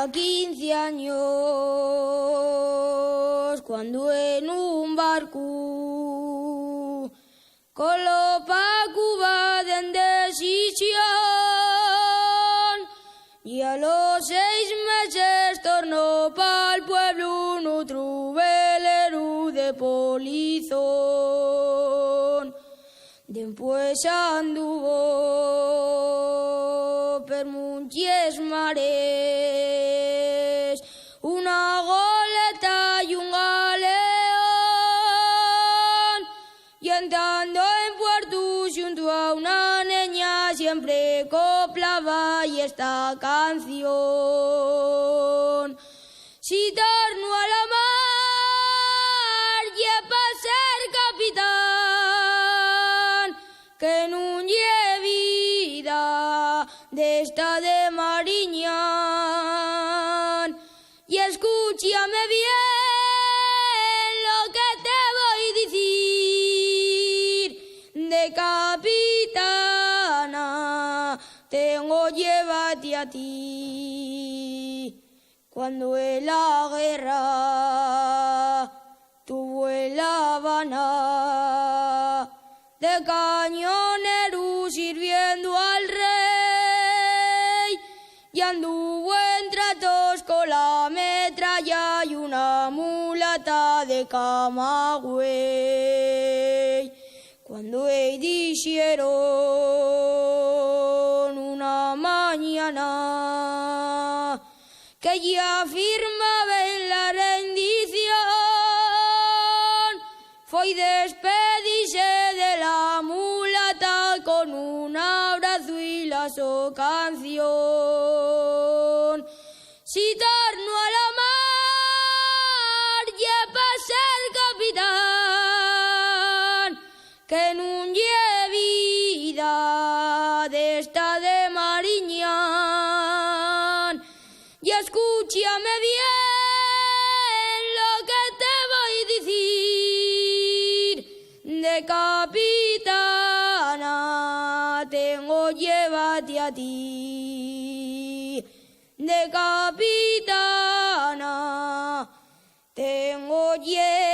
tenía 15 años, cuando en un barco coló pa' Cuba de decisión, y a los 6 meses tornó pa'l pueblo un otro velero de polizón. Después anduvo per muchos mares, una goleta y un galeón, y entrando en puerto junto a una niña siempre coplaba y esta canción. Si torno a la mar y pa' ser capitán, que no lleve vida de esta de Mariñán. Y escúchame bien lo que te voy a decir, de capitana tengo llévate a ti. Cuando en la guerra tuvo en La Habana de cañonero sirviendo al rey, y anduvo en tratos con la metralla y una mulata de Camagüey. Cuando dijeron una mañana que ya firmaba en la rendición, fue despedirse de la mulata con un abrazo y la su canción. Si torno a la mar ya pa' ser capitán, que no lleve vida de esta de Mariñán. Y escúchame bien lo que te voy a decir, de capitana tengo llévate a ti. De capitana tengo llévate